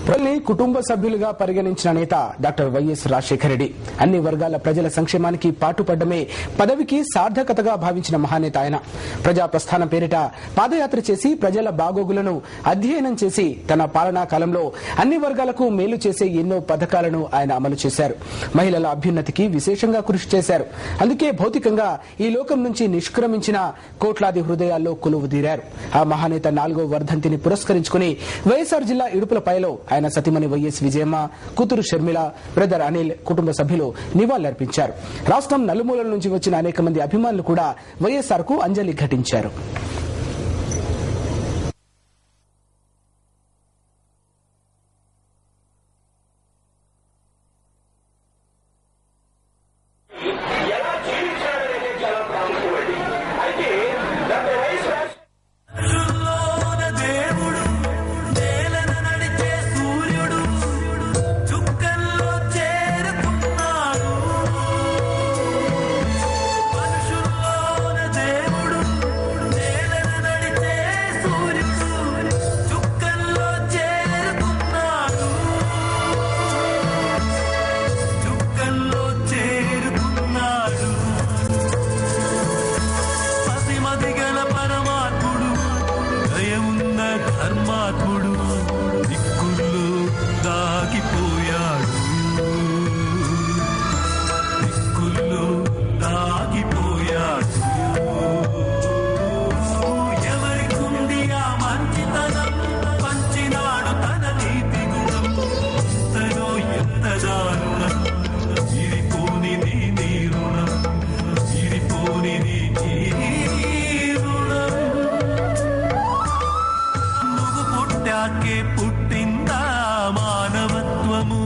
ప్రజల్ని కుటుంబ సభ్యులుగా పరిగణించిన నేత డాక్టర్ వైఎస్ రాజశేఖర రెడ్డి. అన్ని వర్గాల ప్రజల సంక్షేమానికి పాటుపడ్డమే పదవికి సార్థకతగా భావించిన మహానేత ఆయన. ప్రజా ప్రస్థానం పేరిట పాదయాత్ర చేసి ప్రజల బాగోగులను అధ్యయనం చేసి తన పాలనా కాలంలో అన్ని వర్గాలకు మేలు చేసే ఎన్నో పథకాలను ఆయన అమలు చేశారు. మహిళల అభ్యున్నతికి విశేషంగా కృషి చేశారు. అందుకే భౌతికంగా ఈ లోకం నుంచి నిష్క్రమించిన కోట్లాది హృదయాల్లో కొలువుదీరారు. ఆ మహానేత 4వ వర్ధంతిని పురస్కరించుకుని వైఎస్ఆర్ జిల్లా ఇడుపులపైలో ఆయన సతీమణి వైఎస్ విజయమ్మ, కూతురు షర్మిల, బ్రదర్ అనిల్ కుటుంబ సభ్యులు నివాళులర్పించారు. రాష్ట్రం నలుమూలల నుంచి వచ్చిన అనేక మంది అభిమానులు కూడా వైఎస్ఆర్ కు అంజలి ఘటించారు. ధర్మాత్ముడు దిక్కుల్లో దాగిపోయాడు, దిక్కుల్లో దాగిపోయాడు. ఎవరికుంది ఆ మంచితనం, పంచినాడు తన నీతి గుణం. ఎంతలో ఎంత దారుణం, ఇరిపోనిది నీ రుణం, ఇరిపోనిది నీ పుట్టాకే పుట్టిందా మానవత్వము,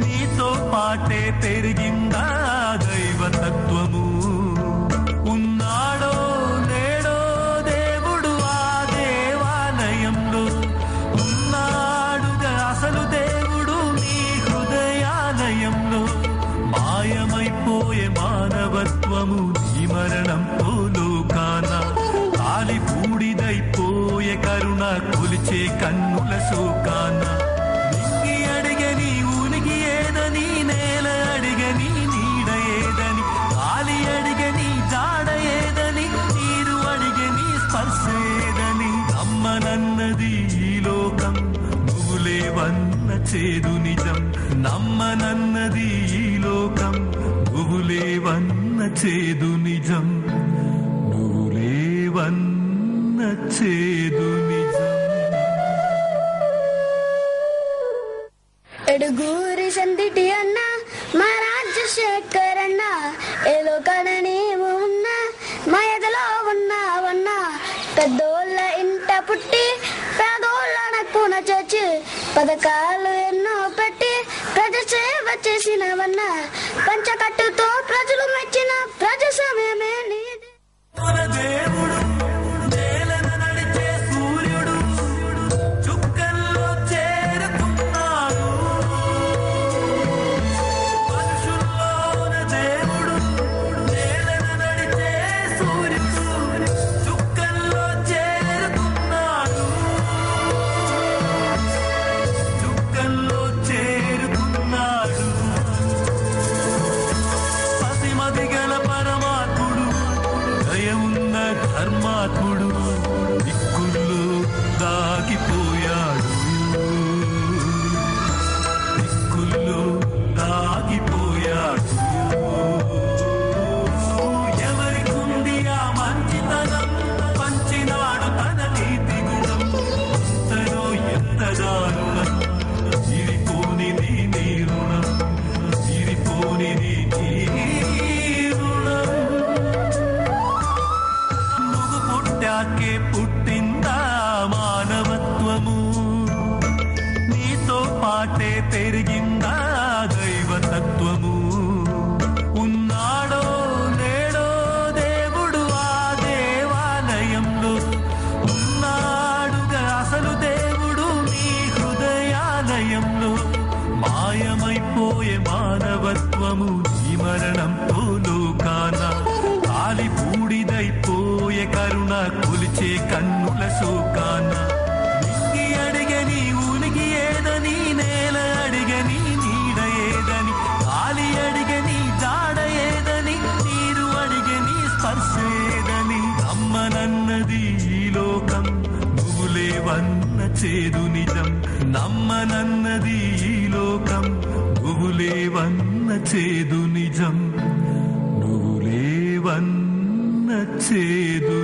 నీతో పాటే పెరిగిందా దైవతత్వము. ఉన్నాడో లేడో దేవుడు ఆ దేవాలయంలో, ఉన్నాడుగా అసలు దేవుడు నీ హృదయాలయంలో. మాయమైపోయే మానవత్వము నీ మరణంతో లోకాన, కాలి బూడిదైపోయే కరుణ కొలిచే కన్నుల శోకాన. నింగి అడిగే నీ ఉనికి ఏదని, నేల అడిగే నీ నీడ ఏదని, గాలి అడిగే నీ జాడ ఏదని, నీరు అడిగే నీ స్పర్శ ఏదని. నమ్మనన్నది ఈ లోకం, నువ్వులేవన్న చేదు నిజం. నమ్మనన్నది ఈ లోకం, నువ్వులేవన్న చేదు నిజం, నువ్వులేవన్న చేదు నిజం. ఎడుగూరి సందిటి అన్న మా రాజశేఖర్ అన్న, ఏ లోకాన నీవు ఉన్నా మా ఎదలో ఉన్నావన్నా. పెద్దోళ్ళ ఇంట పుట్టి పేదోళ్ళ నక్కున చేర్చి, పథకాలు ఎన్నో పెట్టి ప్రజ సేవ చేసినవన్నా. పంచకట్టుతో ప్రజలు మెచ్చిన ప్రజాస్వామ్యమే నీది. దేవుడు నేలన నడిచే సూర్యుడు, చుక్కల్లో చేరుకున్నాడు. మనుషుల్లోన దేవుడు నేలన నడిచే సూర్యుడు, చుక్కల్లో చేరుకున్నాడు, చుక్కల్లో చేరుకున్నాడు. పసిమదిగల పరమాత్ముడు, దయవున్న ధర్మాత్ముడు, దిక్కుల్లో దాగిపోయాడు, దిక్కుల్లో దాగిపోయాడు. ఎవరికుంది ఆ మంచితనం, పంచినాడు తన నీతి గుణం. ఎంతలో ఎంత దారుణం, ఇరిపోనిది నీ రుణం, ఇరిపోనిది నీ రుణం. నువ్వు పుట్టాకే పుట్టిందా మానవత్వము, నీతో పాటే పెరిగిందా దైవతత్వము. ఉన్నాడో లేడో దేవుడు ఆ దేవాలయంలో, ఉన్నాడుగా అసలు దేవుడు నీ హృదయాలయంలో. మాయమైపోయే మానవత్వము నీ మరణంతో లోకాన, కాలి బూడిదైపోయే కరుణ కొలిచే కన్నుల శోకాన. నింగి అడిగే నీ ఉనికి చేదు నిజం. నమ్మనన్నది ఈ లోకం, నువ్వు లేవన్న చేదు నిజం, నువ్వు లేవన్న చేదు